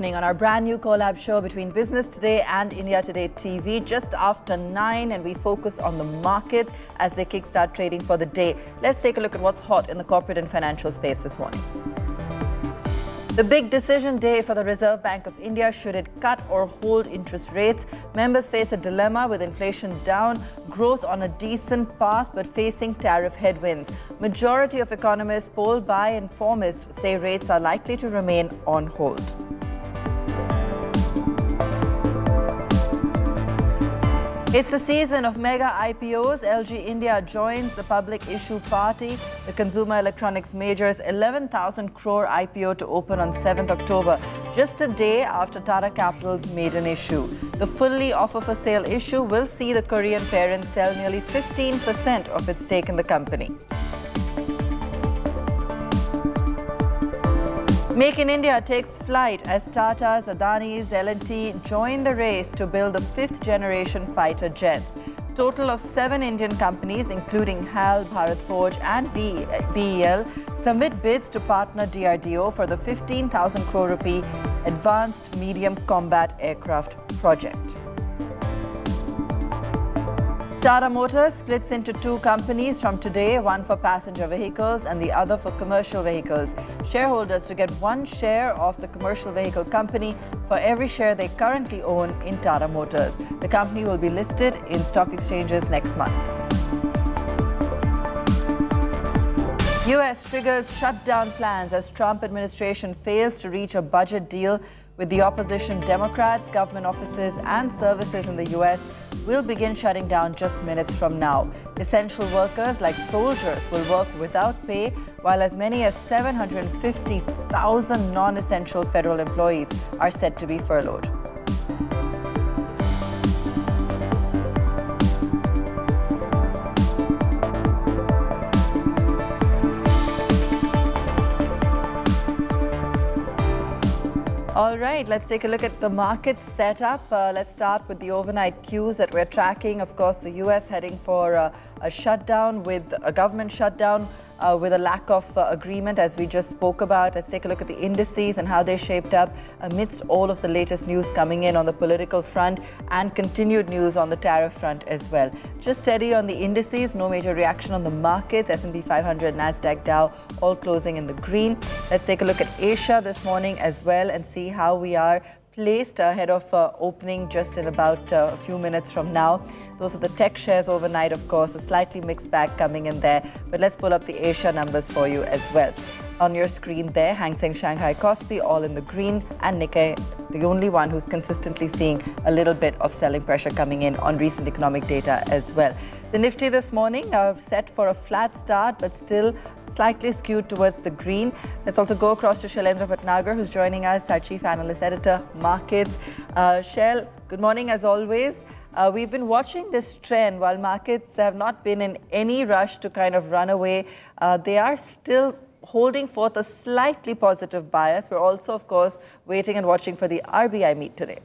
evening on our brand new collab show between Business Today and India Today TV just after 9, and we focus on the markets as they kickstart trading for the day. Let's take a look at what's hot in the corporate and financial space this morning. The big decision day for the Reserve Bank of India. Should it cut or hold interest rates? Members face a dilemma with inflation down, growth on a decent path but facing tariff headwinds. Majority of economists polled by Informist say rates are likely to remain on hold. It's the season of mega IPOs. LG India joins the public issue party. The consumer electronics major's 11,000 crore IPO to open on 7th October, just a day after Tata Capital's maiden issue. The fully offer for sale issue will see the Korean parent sell nearly 15% of its stake in the company. Make in India takes flight as Tata's, Adani's, L&T join the race to build the 5th generation fighter jets. Total of 7 Indian companies, including HAL, Bharat Forge and BEL, submit bids to partner DRDO for the 15,000 crore rupee Advanced Medium Combat Aircraft project. Tata Motors splits into 2 companies from today, one for passenger vehicles and the other for commercial vehicles. Shareholders to get 1 share of the commercial vehicle company for every share they currently own in Tata Motors. The company will be listed in stock exchanges next month. US triggers shutdown plans as Trump administration fails to reach a budget deal with the opposition. Democrats, government offices and services in the US will begin shutting down just minutes from now. Essential workers like soldiers will work without pay, while as many as 750,000 non-essential federal employees are set to be furloughed. All right, let's take a look at the market setup. Let's start with the overnight cues that we're tracking. Of course, the US heading for a shutdown, with a government shutdown, with a lack of agreement, as we just spoke about. Let's take a look at the indices and how they shaped up amidst all of the latest news coming in on the political front and continued news on the tariff front as well. Just steady on the indices, no major reaction on the markets. S&P 500, Nasdaq, Dow, all closing in the green. Let's take a look at Asia this morning as well and see how we are placed ahead of opening just in about a few minutes from now. Those are the tech shares overnight, of course, a slightly mixed bag coming in there. But let's pull up the Asia numbers for you as well. On your screen there, Hang Seng, Shanghai, Kospi, all in the green, and Nikkei, the only one who's consistently seeing a little bit of selling pressure coming in on recent economic data as well. The Nifty this morning set for a flat start, but still slightly skewed towards the green. Let's also go across to Shailendra Bhatnagar, who's joining us, our Chief Analyst Editor, Markets. Shail, good morning as always. We've been watching this trend. While markets have not been in any rush to kind of run away, they are still holding forth a slightly positive bias. We're also, of course, waiting and watching for the RBI meet today.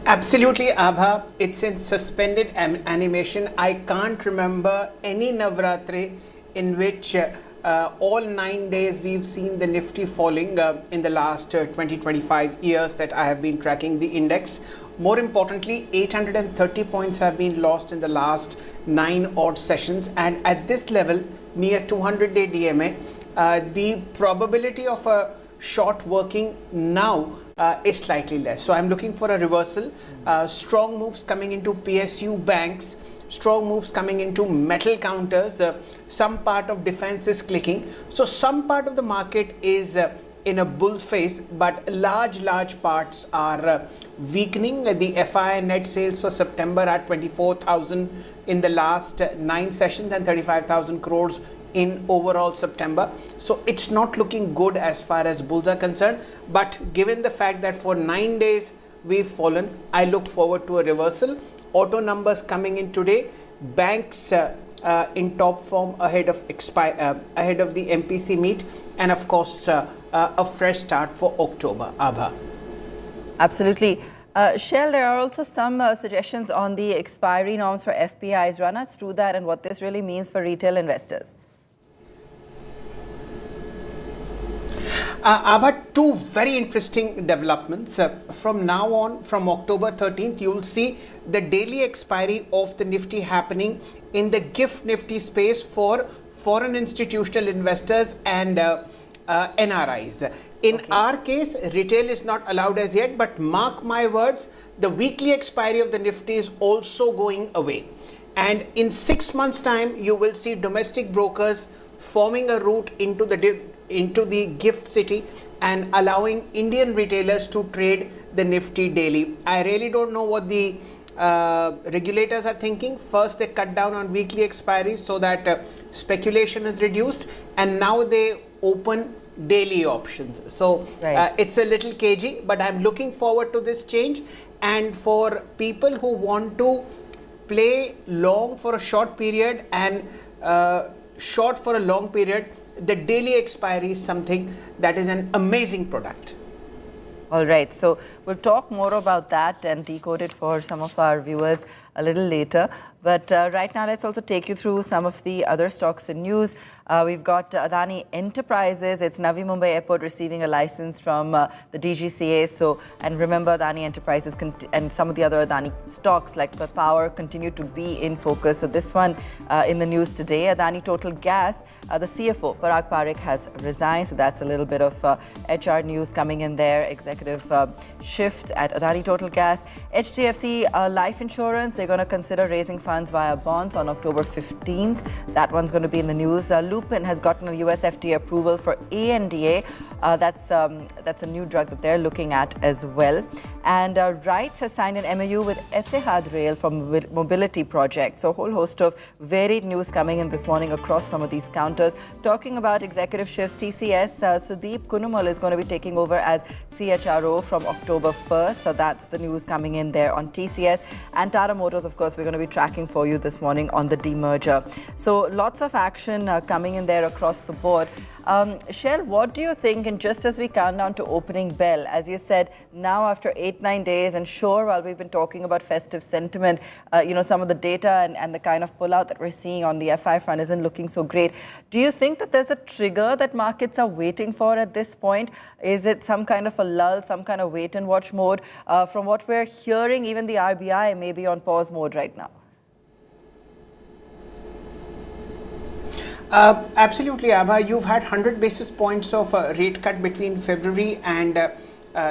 Absolutely, Aabha. It's in suspended animation. I can't remember any Navratri in which all 9 days we've seen the Nifty falling in the last 20-25 years that I have been tracking the index. More importantly, 830 points have been lost in the last 9 odd sessions, and at this level, near 200-day DMA, the probability of a short working now is slightly less. So I'm looking for a reversal. Strong moves coming into PSU banks, strong moves coming into metal counters. Some part of defense is clicking. So some part of the market is in a bull phase, but large parts are weakening. The FI net sales for September are 24,000 in the last 9 sessions and 35,000 crores in overall September. So it's not looking good as far as bulls are concerned. But given the fact that for 9 days we've fallen, I look forward to a reversal. Auto numbers coming in today. Banks in top form ahead of the MPC meet, and of course a fresh start for October. Aabha. Absolutely. Shell, there are also some suggestions on the expiry norms for FPIs. Run us through that and what this really means for retail investors. Aabha, two very interesting developments. From now on, from October 13th, you will see the daily expiry of the Nifty happening in the gift Nifty space for foreign institutional investors and NRIs. In our case, retail is not allowed as yet, but mark my words, the weekly expiry of the Nifty is also going away. And in 6 months' time, you will see domestic brokers forming a route into the gift city and allowing Indian retailers to trade the Nifty daily. I really don't know what the regulators are thinking. First, they cut down on weekly expiries so that speculation is reduced, and now they open daily options. So it's a little cagey, but I'm looking forward to this change. And for people who want to play long for a short period and short for a long period, the daily expiry is something that is an amazing product. All right, so we'll talk more about that and decode it for some of our viewers a little later. But right now, let's also take you through some of the other stocks in news. We've got Adani Enterprises. It's Navi Mumbai Airport receiving a license from the DGCA. So, and remember, Adani Enterprises and some of the other Adani stocks like the power continue to be in focus. So this one in the news today, Adani Total Gas, the CFO, Parag Parikh, has resigned. So that's a little bit of HR news coming in there. Executive shift at Adani Total Gas. HDFC Life Insurance, they're going to consider raising funds via bonds on October 15th. That one's going to be in the news. Lupin has gotten a US FDA approval for ANDA. That's a new drug that they're looking at as well. And RITES has signed an MOU with Etihad Rail for mobility project. So a whole host of varied news coming in this morning across some of these counters. Talking about executive shifts, TCS, Sudeep Kunumal is going to be taking over as CHRO from October 1st. So that's the news coming in there on TCS. And Tata Motors, of course, we're going to be tracking for you this morning on the demerger. So lots of action coming in there across the board. Shell, what do you think? And just as we count down to opening bell, as you said, now after 8-9 days, and sure, while we've been talking about festive sentiment, some of the data and the kind of pullout that we're seeing on the FI front isn't looking so great. Do you think that there's a trigger that markets are waiting for at this point? Is it some kind of a lull, some kind of wait and watch mode? From what we're hearing, even the RBI may be on pause mode right now. Absolutely, Aabha. You've had 100 basis points of rate cut between February and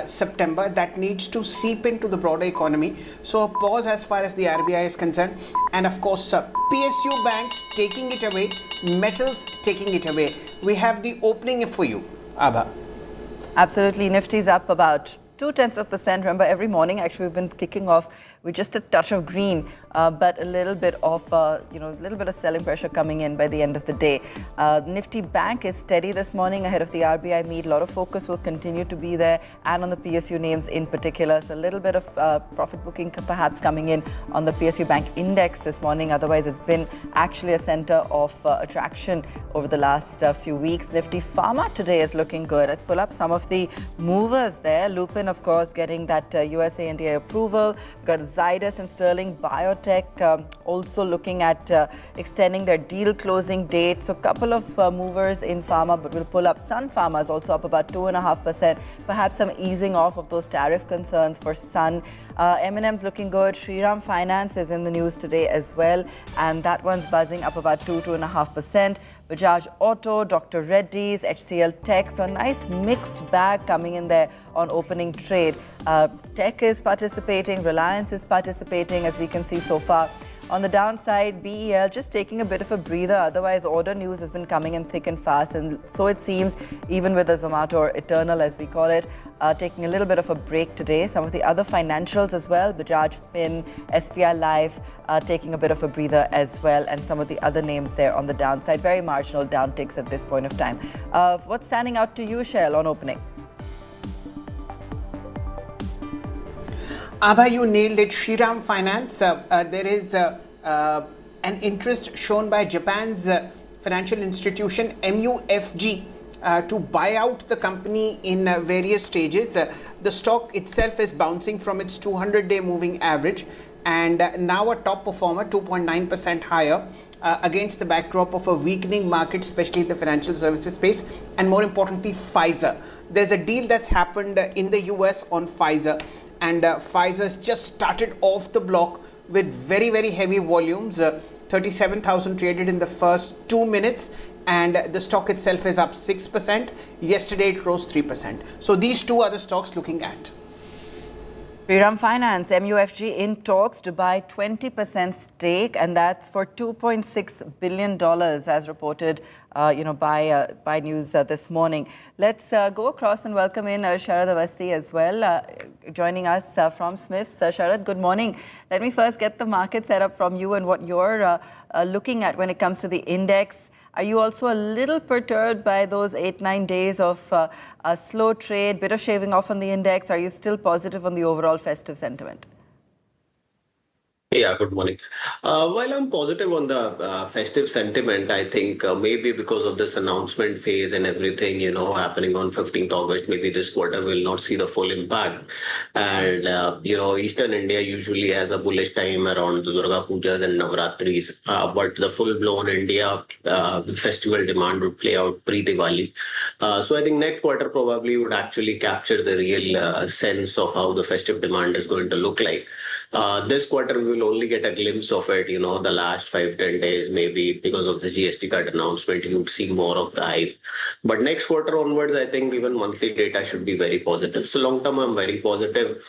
September. That needs to seep into the broader economy. So a pause as far as the RBI is concerned. And of course, PSU banks taking it away, metals taking it away. We have the opening for you, Aabha. Absolutely. Nifty's up about 0.2%. Remember, every morning, actually, we've been kicking off with just a touch of green, but a little bit of, selling pressure coming in by the end of the day. Nifty Bank is steady this morning ahead of the RBI meet. A lot of focus will continue to be there, and on the PSU names in particular. So a little bit of profit booking perhaps coming in on the PSU Bank index this morning. Otherwise, it's been actually a center of attraction over the last few weeks. Nifty Pharma today is looking good. Let's pull up some of the movers there. Lupin, of course, getting that US ANDA approval. We've got Zydus and Sterling Biotech also looking at extending their deal closing date. So a couple of movers in pharma, but we'll pull up Sun Pharma is also up about 2.5%. Perhaps some easing off of those tariff concerns for Sun. M&M's looking good. Shriram Finance is in the news today as well, and that one's buzzing up about 2.5%. Bajaj Auto, Dr. Reddy's, HCL Tech. So a nice mixed bag coming in there on opening trade. Tech is participating, Reliance is participating, as we can see so far. On the downside, BEL just taking a bit of a breather. Otherwise, order news has been coming in thick and fast. And so it seems, even with the Zomato or Eternal, as we call it, taking a little bit of a break today. Some of the other financials as well, Bajaj Fin, SBI Life, taking a bit of a breather as well. And some of the other names there on the downside. Very marginal downticks at this point of time. What's standing out to you, Shell, on opening? Aabha, you nailed it. Shriram Finance, there is an interest shown by Japan's financial institution MUFG to buy out the company in various stages. The stock itself is bouncing from its 200-day moving average and now a top performer, 2.9% higher. against the backdrop of a weakening market, especially the financial services space, and more importantly, Pfizer. There's a deal that's happened in the US on Pfizer, and Pfizer's just started off the block with very, very heavy volumes. 37,000 traded in the first 2 minutes, and the stock itself is up 6%. Yesterday it rose 3%. So these two are the stocks looking at. Shriram Finance, MUFG, in talks to buy 20% stake, and that's for $2.6 billion, as reported by news this morning. Let's go across and welcome in Sharad Awasthi as well, joining us from Smiths. Sharad, good morning. Let me first get the market set up from you and what you're looking at when it comes to the index. Are you also a little perturbed by those 8-9 days of a slow trade, bit of shaving off on the index? Are you still positive on the overall festive sentiment? Yeah, good morning. While I'm positive on the festive sentiment, I think maybe because of this announcement phase and everything, happening on 15th August, maybe this quarter will not see the full impact. And, Eastern India usually has a bullish time around the Durga Pujas and Navratris. But the full-blown India festival demand would play out pre-Diwali. So I think next quarter probably would actually capture the real sense of how the festive demand is going to look like. This quarter we will only get a glimpse of it, the last 5-10 days, maybe because of the GST cut announcement, you would see more of the hype. But next quarter onwards, I think even monthly data should be very positive. So long term, I'm very positive.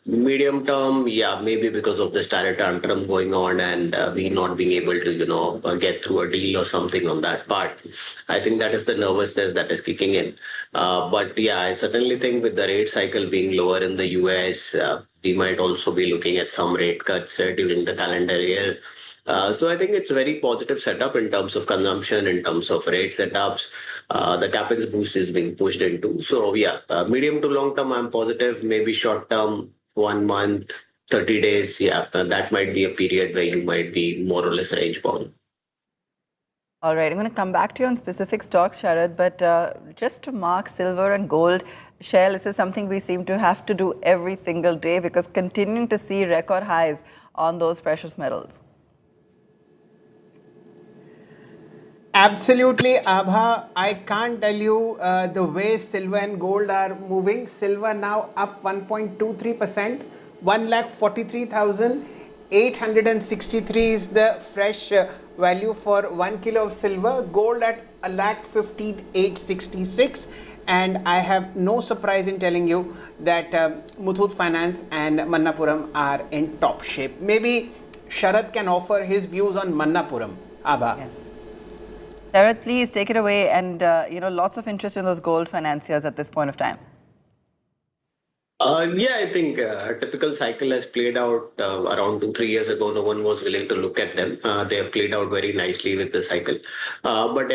Medium term, yeah, maybe because of this tariff tantrum going on and we not being able to, get through a deal or something on that part. I think that is the nervousness that is kicking in. But yeah, I certainly think with the rate cycle being lower in the US, we might also be looking at some rate cuts during the calendar year. So I think it's a very positive setup in terms of consumption, in terms of rate setups. The capex boost is being pushed into. So yeah, medium to long term, I'm positive. Maybe short term, 1 month, 30 days. Yeah, that might be a period where you might be more or less range bound. All right, I'm going to come back to you on specific stocks, Sharad, but just to mark silver and gold, Shell, this is something we seem to have to do every single day because continuing to see record highs on those precious metals. Absolutely, Aabha. I can't tell you the way silver and gold are moving. Silver now up 1.23%, 1,43,863 is the fresh value for 1 kilo of silver. Gold at 1,15,866. And I have no surprise in telling you that Muthoot Finance and Manappuram are in top shape. Maybe Sharad can offer his views on Manappuram. Aabha. Yes. Sharad, please take it away. And, lots of interest in those gold financiers at this point of time. Yeah, I think a typical cycle has played out around 2-3 years ago. No one was willing to look at them. They have played out very nicely with the cycle. But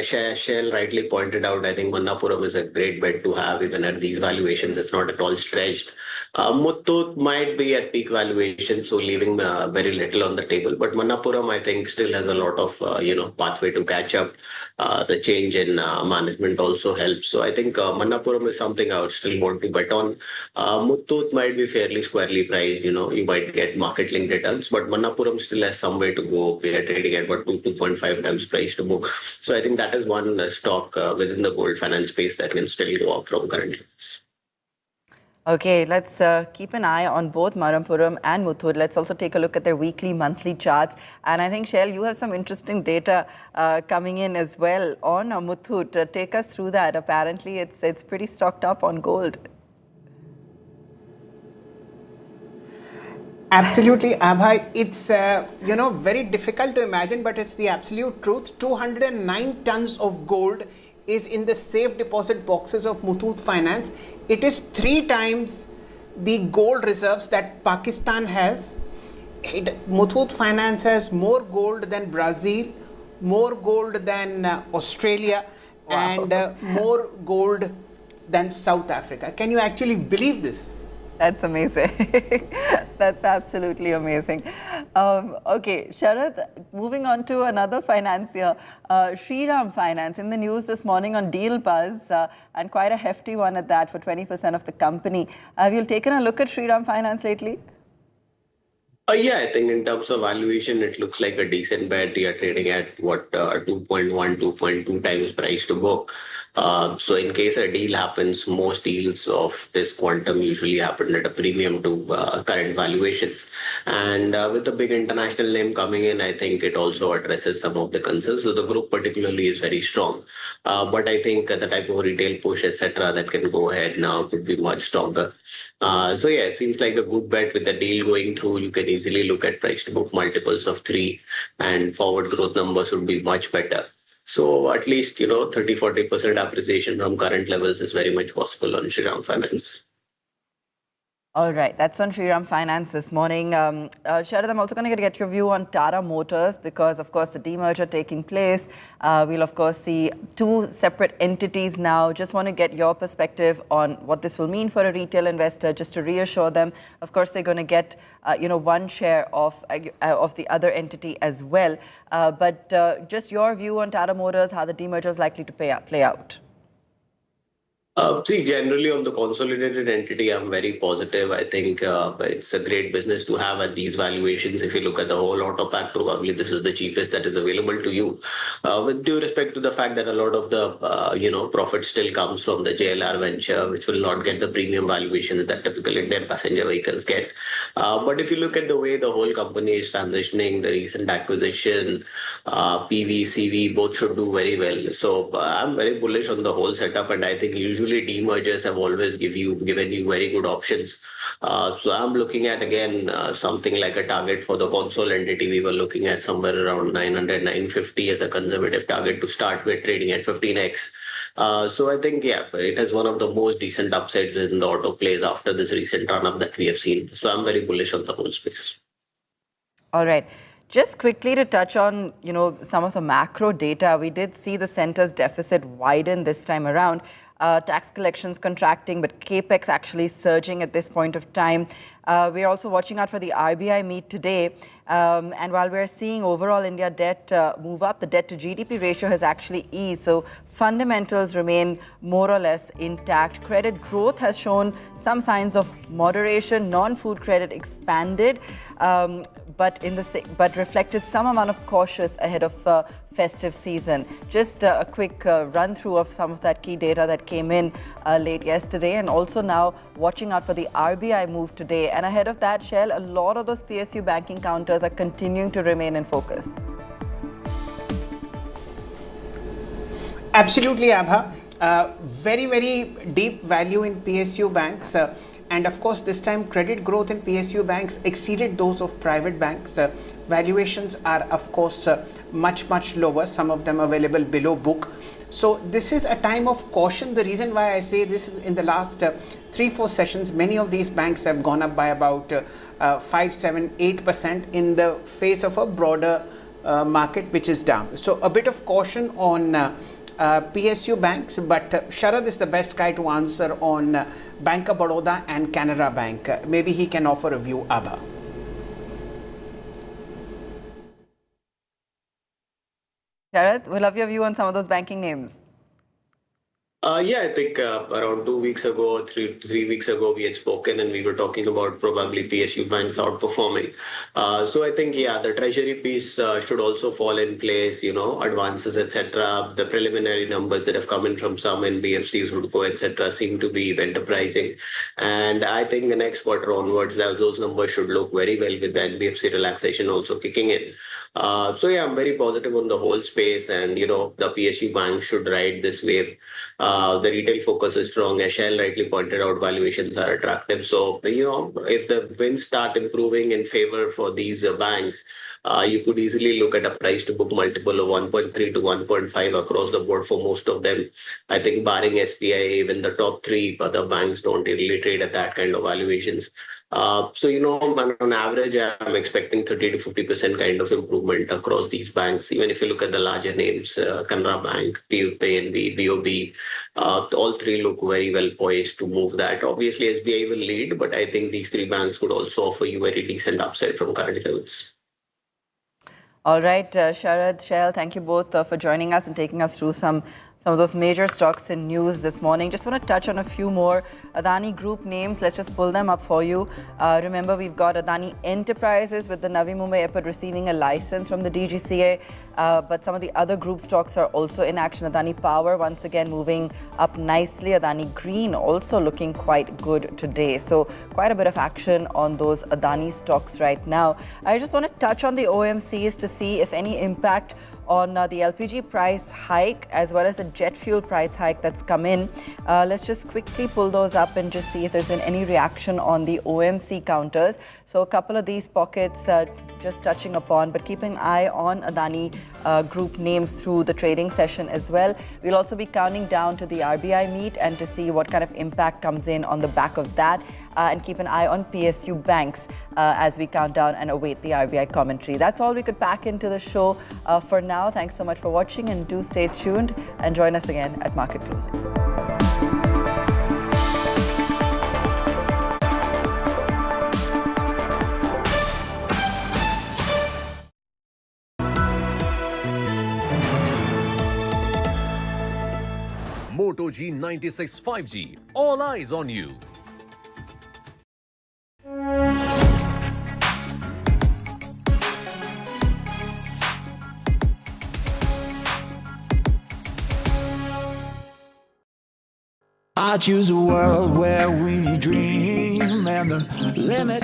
Shell rightly pointed out, I think Manappuram is a great bet to have even at these valuations. It's not at all stretched. Muthoot might be at peak valuation, so leaving very little on the table. But Manappuram, I think, still has a lot of pathway to catch up. The change in management also helps. So I think Manappuram is something I would still want to bet on. Muthoot might be fairly squarely priced, you might get market linked returns, but Manappuram still has some way to go. We are trading at about 2.5 times price to book. So I think that is one stock within the gold finance space that can still go up from current levels. Okay, let's keep an eye on both Manappuram and Muthoot. Let's also take a look at their weekly, monthly charts. And I think, Shell, you have some interesting data coming in as well on Muthoot. Take us through that. Apparently, it's pretty stocked up on gold. Absolutely, Aabha. It's, very difficult to imagine, but it's the absolute truth. 209 tons of gold is in the safe deposit boxes of Muthoot Finance. It is 3 times the gold reserves that Pakistan has. Muthoot Finance has more gold than Brazil, more gold than Australia, wow, and more gold than South Africa. Can you actually believe this? That's amazing. That's absolutely amazing. Okay, Sharad, moving on to another financier, Shriram Finance, in the news this morning on Deal Buzz, and quite a hefty one at that for 20% of the company. Have you taken a look at Shriram Finance lately? Yeah, I think in terms of valuation, it looks like a decent bet. You're trading at what, 2.1, 2.2 times price to book. So in case a deal happens, most deals of this quantum usually happen at a premium to current valuations. And with the big international name coming in, I think it also addresses some of the concerns. So the group particularly is very strong. But I think the type of retail push, etc., that can go ahead now could be much stronger. So yeah, it seems like a good bet with the deal going through. You can easily look at price to book multiples of 3 and forward growth numbers would be much better. So at least, 30-40% appreciation from current levels is very much possible on Shriram Finance. All right, that's on Shriram Finance this morning. Sharad, I'm also going to get your view on Tata Motors because, of course, the demerger taking place. We'll, of course, see two separate entities now. Just want to get your perspective on what this will mean for a retail investor, just to reassure them. Of course, they're going to get, one share of the other entity as well. But just your view on Tata Motors, how the demerger is likely to play out. See, generally on the consolidated entity, I'm very positive. I think it's a great business to have at these valuations. If you look at the whole auto pack, probably this is the cheapest that is available to you. With due respect to the fact that a lot of the, profit still comes from the JLR venture, which will not get the premium valuations that typical Indian passenger vehicles get. But if you look at the way the whole company is transitioning, the recent acquisition, PV, CV, both should do very well. So I'm very bullish on the whole setup, and I think usually demergers have always given you very good options. So I'm looking at again something like a target for the console entity. We were looking at somewhere around 900, 950 as a conservative target to start with, trading at 15x. So I think, yeah, it has one of the most decent upsides in the auto plays after this recent run up that we have seen. So I'm very bullish on the whole space. All right. Just quickly to touch on, some of the macro data, we did see the centre's deficit widen this time around. Tax collections contracting, but capex actually surging at this point of time. We're also watching out for the RBI meet today. And while we're seeing overall India debt move up, the debt to GDP ratio has actually eased. So fundamentals remain more or less intact. Credit growth has shown some signs of moderation. Non-food credit expanded, but reflected some amount of cautious ahead of festive season. Just a quick run through of some of that key data that came in late yesterday, and also now watching out for the RBI move today. And ahead of that, Shell, a lot of those PSU banking counters are continuing to remain in focus. Absolutely, Aabha. Very, very deep value in PSU banks. And of course, this time credit growth in PSU banks exceeded those of private banks. Valuations are, of course, much, much lower. Some of them available below book. So this is a time of caution. The reason why I say this is in the last 3-4 sessions, many of these banks have gone up by about 5, 7, 8% in the face of a broader market which is down. So a bit of caution on PSU banks, but Sharad is the best guy to answer on Bank of Baroda and Canara Bank. Maybe he can offer a view, Aabha. Sharad, we'll love your view on some of those banking names. Yeah, I think around 2 weeks ago or three weeks ago, we had spoken and we were talking about probably PSU banks outperforming. So I think, yeah, the treasury piece should also fall in place, advances, etc. The preliminary numbers that have come in from some NBFCs, Rupee, etc. seem to be enterprising. And I think the next quarter onwards, those numbers should look very well with the NBFC relaxation also kicking in. So yeah, I'm very positive on the whole space, and the PSU banks should ride this wave. The retail focus is strong. As Shell rightly pointed out, valuations are attractive. So if the winds start improving in favor for these banks, you could easily look at a price to book multiple of 1.3 to 1.5 across the board for most of them. I think barring SBI, even the top 3 other banks don't really trade at that kind of valuations. So, on average, I'm expecting 30 to 50% kind of improvement across these banks. Even if you look at the larger names, Canara Bank, PNB, BOB, all 3 look very well poised to move that. Obviously, SBI will lead, but I think these 3 banks could also offer you very decent upside from current levels. All right, Sharad, Shell, thank you both for joining us and taking us through some some of those major stocks in news this morning. Just want to touch on a few more Adani Group names. Let's just pull them up for you. Remember, we've got Adani Enterprises with the Navi Mumbai Airport receiving a license from the DGCA. But some of the other group stocks are also in action. Adani Power once again moving up nicely. Adani Green also looking quite good today. So quite a bit of action on those Adani stocks right now. I just want to touch on the OMCs to see if any impact on the LPG price hike as well as the jet fuel price hike that's come in. Let's just quickly pull those up and just see if there's been any reaction on the OMC counters. So a couple of these pockets just touching upon, but keep an eye on Adani Group names through the trading session as well. We'll also be counting down to the RBI meet and to see what kind of impact comes in on the back of that. And keep an eye on PSU banks as we count down and await the RBI commentary. That's all we could pack into the show for now. Thanks so much for watching, and do stay tuned and join us again at market closing. Moto G96 5G. All eyes on you. I choose a world where we dream and the limit